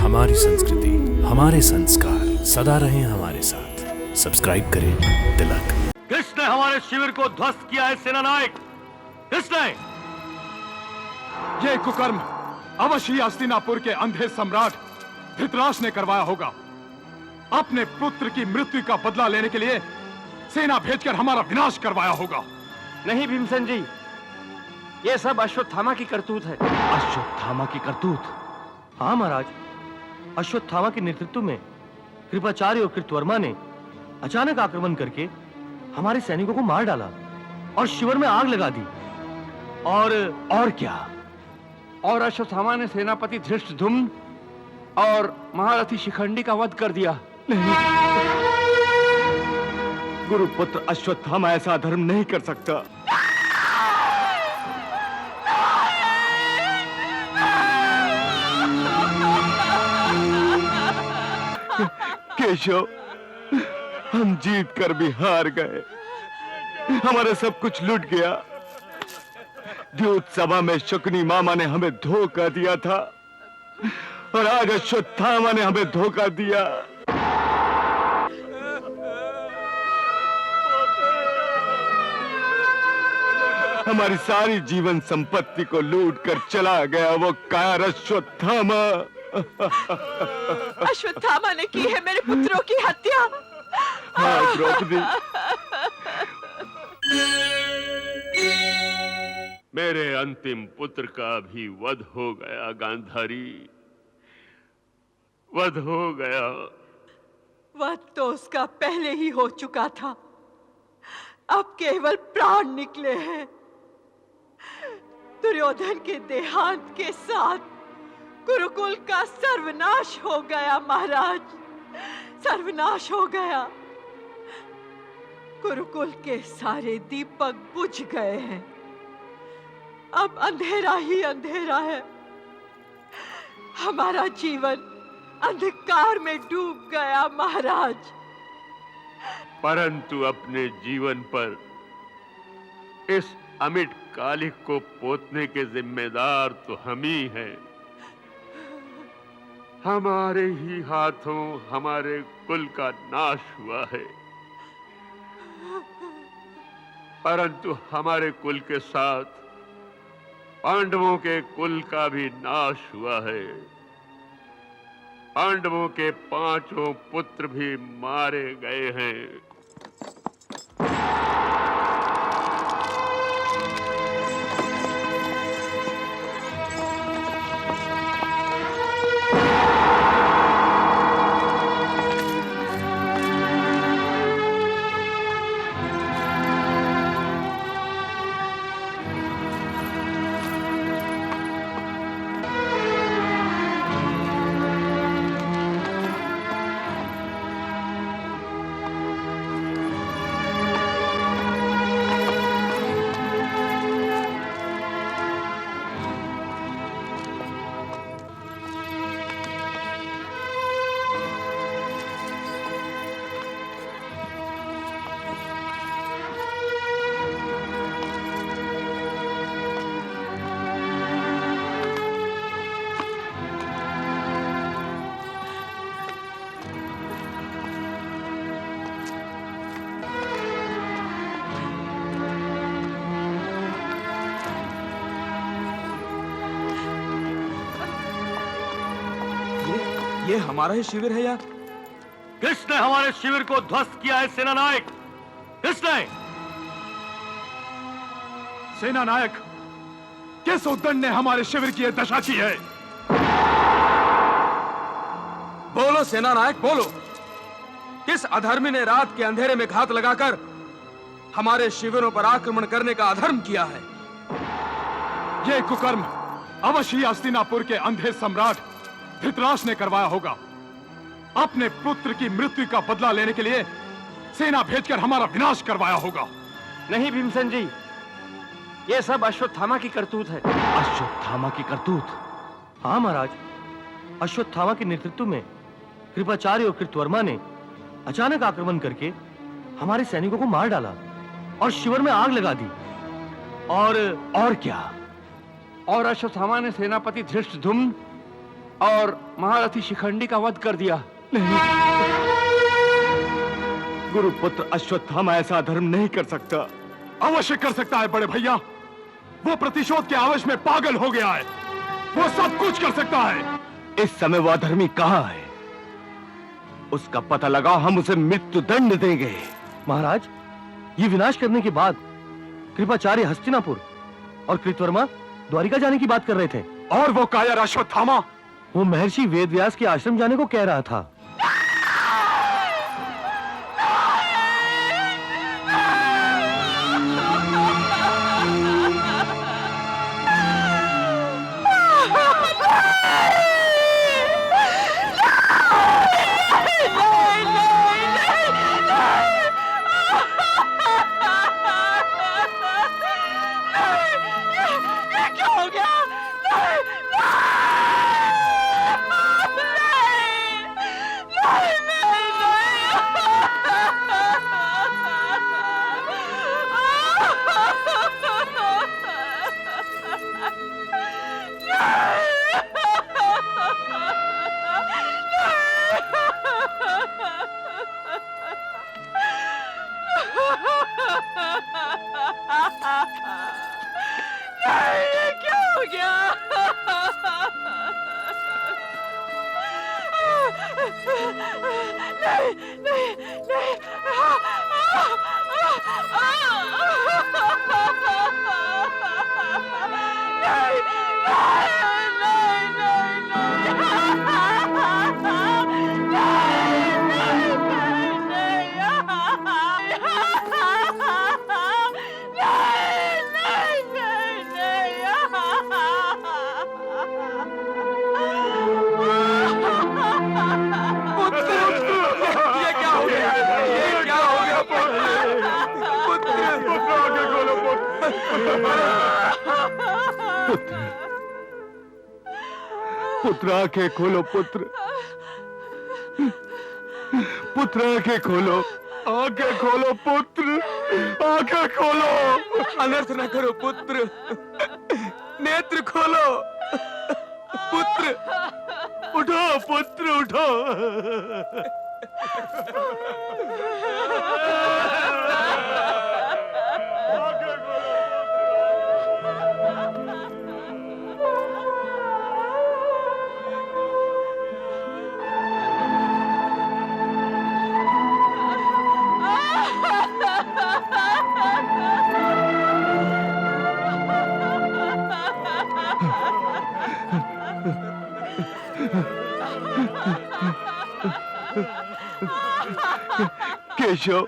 हमारी संस्कृति, हमारे संस्कार सदा रहें हमारे साथ। सब्सक्राइब करें तिलक। किसने हमारे शिविर को ध्वस्त किया है सेनानायक? किसने? ये कुकर्म अवश्य ही हस्तिनापुर के अंधे सम्राट धृतराष्ट्र ने करवाया होगा। अपने पुत्र की मृत्यु का बदला लेने के लिए सेना भेजकर हमारा विनाश करवाया होगा। नहीं भीमसेन जी, ये सब अश्वत्थामा की करतूत है। अश्वत्थामा की करतूत? हाँ महाराज, अश्वत्थामा के नेतृत्व में कृपाचार्य और कृतवर्मा ने अचानक आक्रमण करके हमारे सैनिकों को मार डाला और शिविर में आग लगा दी। और क्या? और अश्वत्थामा ने सेनापति धृष्टद्युम्न और महारथी शिखंडी का वध कर दिया। गुरुपुत्र अश्वत्थामा ऐसा धर्म नहीं कर सकता। केशव, हम जीत कर भी हार गए। हमारा सब कुछ लूट गया। द्यूत सभा में शकुनी मामा ने हमें धोखा दिया था और आज अश्वत्थामा ने हमें धोखा दिया। हमारी सारी जीवन संपत्ति को लूट कर चला गया वो कार अश्वत्थामा। अश्वत्थामा ने की है मेरे पुत्रों की हत्या। हाँ द्रौपदी, मेरे अंतिम पुत्र का भी वध हो गया गांधारी, वध हो गया। वध तो उसका पहले ही हो चुका था, अब केवल प्राण निकले हैं। दुर्योधन के देहांत के साथ गुरुकुल का सर्वनाश हो गया महाराज, सर्वनाश हो गया। गुरुकुल के सारे दीपक बुझ गए हैं, अब अंधेरा ही अंधेरा है। हमारा जीवन अंधकार में डूब गया महाराज। परंतु अपने जीवन पर इस अमिट कालिख को पोतने के जिम्मेदार तो हम ही हैं। हमारे ही हाथों हमारे कुल का नाश हुआ है, परंतु हमारे कुल के साथ पांडवों के कुल का भी नाश हुआ है। पांडवों के 5 पुत्र भी मारे गए हैं। ये हमारा ही शिविर है या? किसने हमारे शिविर को ध्वस्त किया है सेनानायक? किसने? सेनानायक, किस उद्दंड ने हमारे शिविर की यह दशा की है? बोलो सेनानायक, बोलो। किस अधर्मी ने रात के अंधेरे में घात लगाकर हमारे शिविरों पर आक्रमण करने का अधर्म किया है? यह कुकर्म अवश्य ही हस्तिनापुर के अंधे सम्राट धृतराष्ट्र ने करवाया होगा। अपने पुत्र की मृत्यु का बदला लेने के लिए सेना भेजकर हमारा विनाश करवाया होगा। नहीं भीमसेन जी, ये सब अश्वत्थामा की करतूत है। अश्वत्थामा की करतूत? हाँ महाराज, अश्वत्थामा के नेतृत्व में कृपाचार्य और कृतवर्मा ने अचानक आक्रमण करके हमारे सैनिकों को मार डाला और शिविर में आग लगा दी। और क्या? और अश्वत्थामा ने सेनापति धृष्टद्युम्न और महारथी शिखंडी का वध कर दिया। गुरुपुत्र अश्वत्थामा ऐसा अधर्म नहीं कर सकता। अवश्य कर सकता है बड़े भैया। वो प्रतिशोध के आवेश में पागल हो गया है। वो सब कुछ कर सकता है। इस समय वो अधर्मी कहाँ है? उसका पता लगाओ, हम उसे मृत्यु दंड देंगे। महाराज, ये विनाश करने के बाद कृपाचार्य हस्तिनापुर और कृतवर्मा द्वारिका जाने की बात कर रहे थे। और वो कायर अश्वत्थामा? वो महर्षि वेदव्यास के आश्रम जाने को कह रहा था। पुत्र, आंखें खोलो पुत्र। पुत्र, आंखें खोलो। आंखें खोलो पुत्र, आंखें खोलो। अनर्थ न करो पुत्र, नेत्र खोलो पुत्र। उठो पुत्र, उठो। केशव,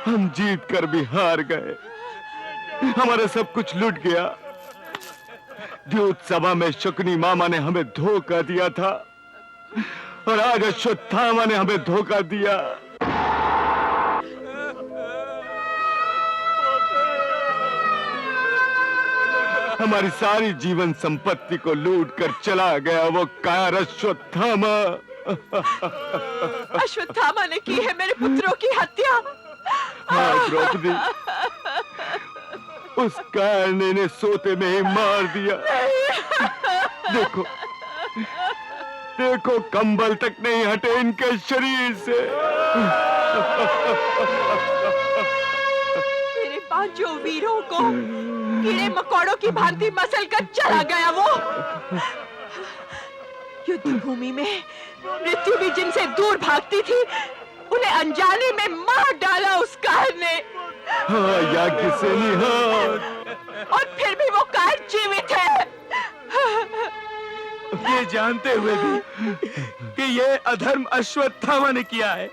हम जीत कर भी हार गए। हमारा सब कुछ लूट गया। द्यूत सभा में शकुनी मामा ने हमें धोखा दिया था और आज अश्वत्थामा ने हमें धोखा दिया। हमारी सारी जीवन संपत्ति को लूट कर चला गया वो कायर अश्वत्थामा। अश्वत्थामा ने की है मेरे पुत्रों की हत्या। हाँ द्रौपदी, उस कायरने ने सोते में ही मार दिया। देखो, देखो कंबल तक नहीं हटे इनके शरीर से। मेरे पांचों वीरों को कीड़े मकोड़ों की भांति मसल कर चला गया वो। युद्ध भूमि में मृत्यु भी जिनसे दूर भागती थी, उन्हें अनजाने में मार डाला उस कायर ने। हाँ याज्ञसेनी, हाँ। और फिर भी वो कायर जीवित है। ये जानते हुए भी कि ये अधर्म अश्वत्थामा ने किया है,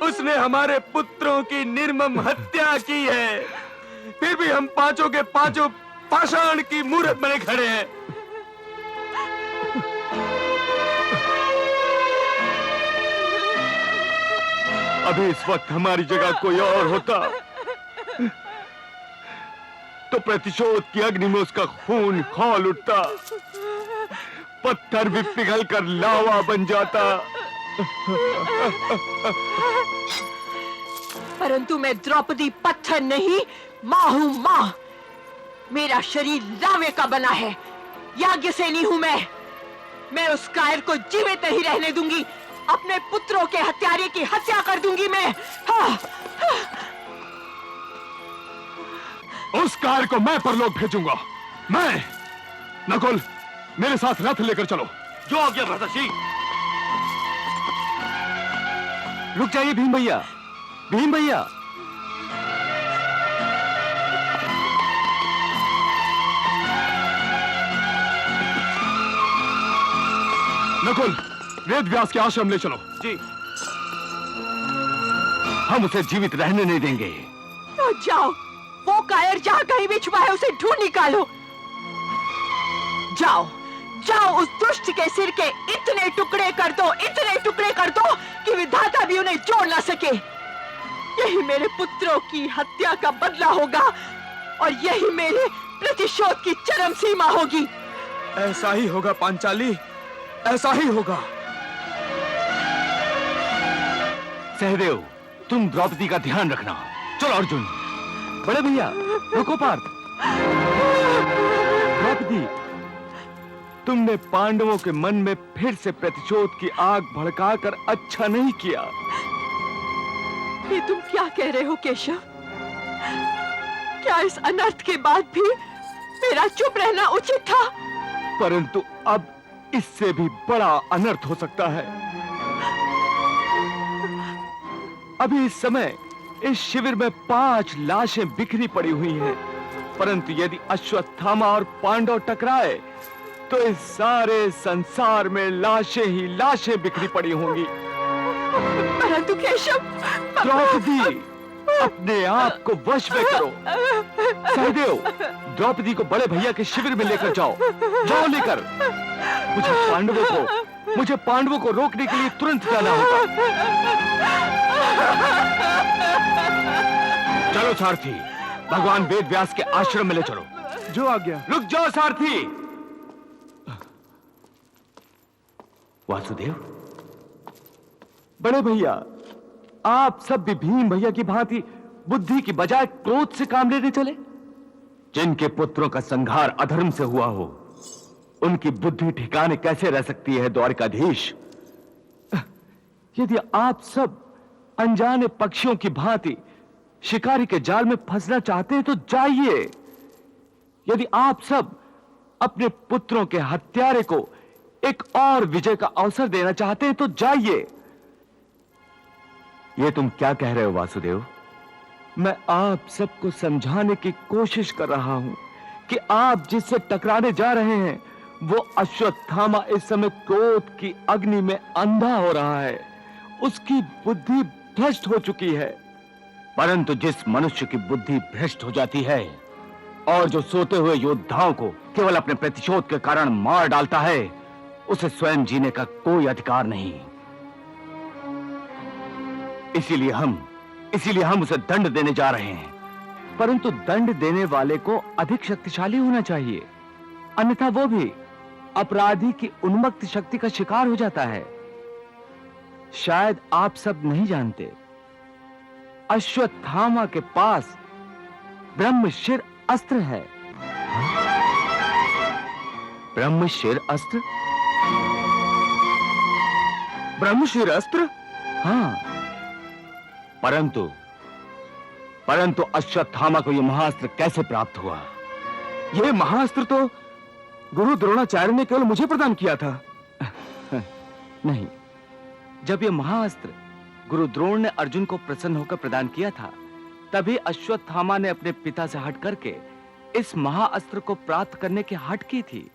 उसने हमारे पुत्रों की निर्मम हत्या की है, फिर भी हम पांचों के पांचों पाषाण की मूर्त बने खड़े हैं। अभी इस वक्त हमारी जगह कोई और होता तो प्रतिशोध की अग्नि में उसका खून खौल उठता, पत्थर भी पिघल कर लावा बन जाता। परंतु मैं द्रौपदी पत्थर नहीं, मां हूं मां। मेरा शरीर लावे का बना है। याज्ञसेनी हूं मैं। मैं उस कायर को जीवित नहीं रहने दूंगी। अपने पुत्रों के हत्यारे की हत्या कर दूंगी मैं। हाँ। उस कार को मैं परलोक भेजूंगा। मैं। नकुल, मेरे साथ रथ लेकर चलो। जो आज्ञा भ्राता श्री। रुक जाइए भीम भैया, भीम भैया। नकुल, वेद व्यास के आश्रम ले चलो। जी। हम उसे जीवित रहने नहीं देंगे। तो जाओ, वो कायर जहां कहीं भी छुपा है उसे ढूंढ निकालो। जाओ जाओ, उस दुष्ट के सिर के इतने टुकड़े कर दो, इतने टुकड़े कर दो कि विधाता भी उन्हें जोड़ ना सके। यही मेरे पुत्रों की हत्या का बदला होगा और यही मेरे प्रतिशोध की चरम सीमा होगी। ऐसा ही होगा पांचाली, ऐसा ही होगा। सहदेव, तुम द्रौपदी का ध्यान रखना। चलो अर्जुन। बड़े भैया, रुको पार्थ। द्रौपदी, तुमने पांडवों के मन में फिर से प्रतिशोध की आग भड़काकर अच्छा नहीं किया। ये तुम क्या कह रहे हो केशव? क्या इस अनर्थ के बाद भी मेरा चुप रहना उचित था? परंतु अब इससे भी बड़ा अनर्थ हो सकता है। अभी इस समय इस शिविर में 5 लाशें बिखरी पड़ी हुई हैं, परंतु यदि अश्वत्थामा और पांडव टकराए तो इस सारे संसार में लाशें ही लाशें बिखरी पड़ी होंगी। परंतु केशव, द्रौपदी, अपने आप को वश में करो। सहदेव, द्रौपदी को बड़े भैया के शिविर में लेकर जाओ। जाओ लेकर। मुझे पांडवों को रोकने के लिए तुरंत जाना होगा। चलो सारथी, भगवान वेद व्यास के आश्रम में ले चलो। जो आज्ञा। रुक जाओ सारथी। वासुदेव, बड़े भैया, आप सब भी भीम भैया की भांति बुद्धि की बजाय क्रोध से काम लेने चले। जिनके पुत्रों का संहार अधर्म से हुआ हो, उनकी बुद्धि ठिकाने कैसे रह सकती है द्वारिकाधीश? यदि आप सब अनजाने पक्षियों की भांति शिकारी के जाल में फंसना चाहते हैं तो जाइए। यदि आप सब अपने पुत्रों के हत्यारे को एक और विजय का अवसर देना चाहते हैं तो जाइए। ये तुम क्या कह रहे हो वासुदेव? मैं आप सबको समझाने की कोशिश कर रहा हूं कि आप जिससे टकराने जा रहे हैं वो अश्वत्थामा इस समय क्रोध की अग्नि में अंधा हो रहा है। उसकी बुद्धि भ्रष्ट हो चुकी है। परंतु जिस मनुष्य की बुद्धि भ्रष्ट हो जाती है और जो सोते हुए योद्धाओं को केवल अपने प्रतिशोध के कारण मार डालता है, उसे स्वयं जीने का कोई अधिकार नहीं। इसीलिए हम उसे दंड देने जा रहे हैं। परंतु दंड देने वाले को अधिक शक्तिशाली होना चाहिए, अन्यथा वो भी अपराधी की उन्मत्त शक्ति का शिकार हो जाता है। शायद आप सब नहीं जानते, अश्वत्थामा के पास ब्रह्मशिर अस्त्र है। ब्रह्मशिर अस्त्र? ब्रह्मशिर अस्त्र? हाँ। परंतु अश्वत्थामा को यह महाअस्त्र कैसे प्राप्त हुआ? यह महाअस्त्र तो गुरु द्रोणाचार्य ने केवल मुझे प्रदान किया था। नहीं, जब यह महाअस्त्र गुरु द्रोण ने अर्जुन को प्रसन्न होकर प्रदान किया था, तभी अश्वत्थामा ने अपने पिता से हट करके इस महाअस्त्र को प्राप्त करने की हट की थी।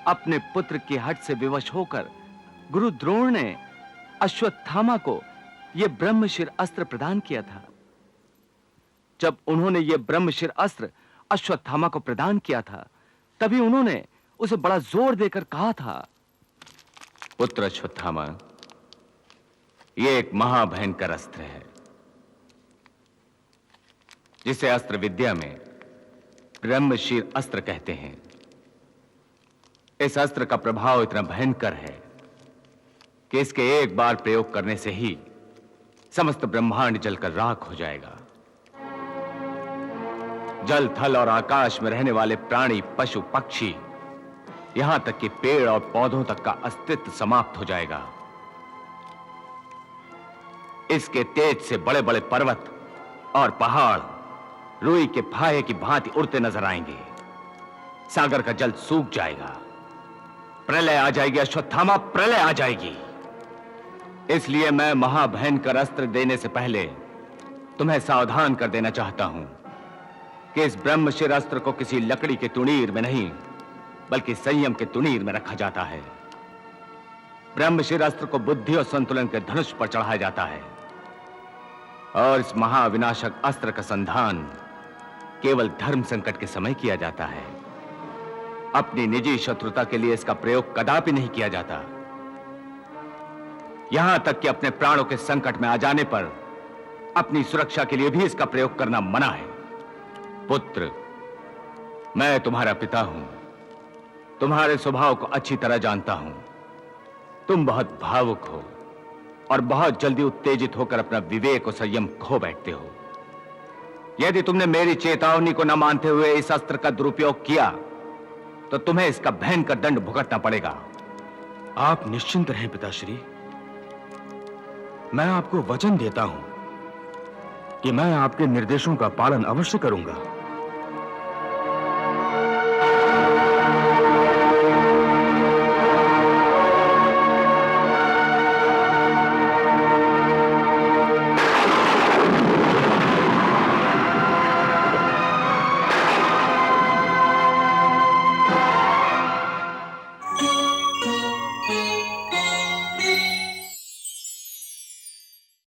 अपने पुत्र की हट से विवश होकर गुरु द्रोण ने अश्वत्थामा को यह ब्रह्मशिर अस्त्र प्रदान किया था। जब उन्होंने यह ब्रह्मशिर अस्त्र अश्वत्थामा को प्रदान किया था, तभी उन्होंने उसे बड़ा जोर देकर कहा था, पुत्र अश्वत्थामा, यह एक महाभयंकर अस्त्र है, जिसे अस्त्र विद्या में ब्रह्मशिर अस्त्र कहते हैं। इस अस्त्र का प्रभाव इतना भयंकर है कि इसके एक बार प्रयोग करने से ही समस्त ब्रह्मांड जलकर राख हो जाएगा। जल, थल और आकाश में रहने वाले प्राणी, पशु, पक्षी यहां तक कि पेड़ और पौधों तक का अस्तित्व समाप्त हो जाएगा। इसके तेज से बड़े बड़े पर्वत और पहाड़ रुई के फाहे की भांति उड़ते नजर आएंगे। सागर का जल सूख जाएगा। प्रलय आ जाएगी अश्वत्थामा, प्रलय आ जाएगी। इसलिए मैं महाभयंकर अस्त्र देने से पहले तुम्हें सावधान कर देना चाहता हूं कि इस ब्रह्मशिर अस्त्र को किसी लकड़ी के तुणीर में नहीं बल्कि संयम के तुणीर में रखा जाता है। ब्रह्मशिर अस्त्र को बुद्धि और संतुलन के धनुष पर चढ़ाया जाता है और इस महाविनाशक अस्त्र का संधान केवल धर्म संकट के समय किया जाता है। अपनी निजी शत्रुता के लिए इसका प्रयोग कदापि नहीं किया जाता। यहां तक कि अपने प्राणों के संकट में आ जाने पर अपनी सुरक्षा के लिए भी इसका प्रयोग करना मना है। पुत्र, मैं तुम्हारा पिता हूं, तुम्हारे स्वभाव को अच्छी तरह जानता हूं। तुम बहुत भावुक हो और बहुत जल्दी उत्तेजित होकर अपना विवेक और संयम खो बैठते हो। यदि तुमने मेरी चेतावनी को न मानते हुए इस अस्त्र का दुरुपयोग किया तो तुम्हें इसका भयंकर दंड भुगतना पड़ेगा। आप निश्चिंत रहें पिताश्री। मैं आपको वचन देता हूं कि मैं आपके निर्देशों का पालन अवश्य करूंगा।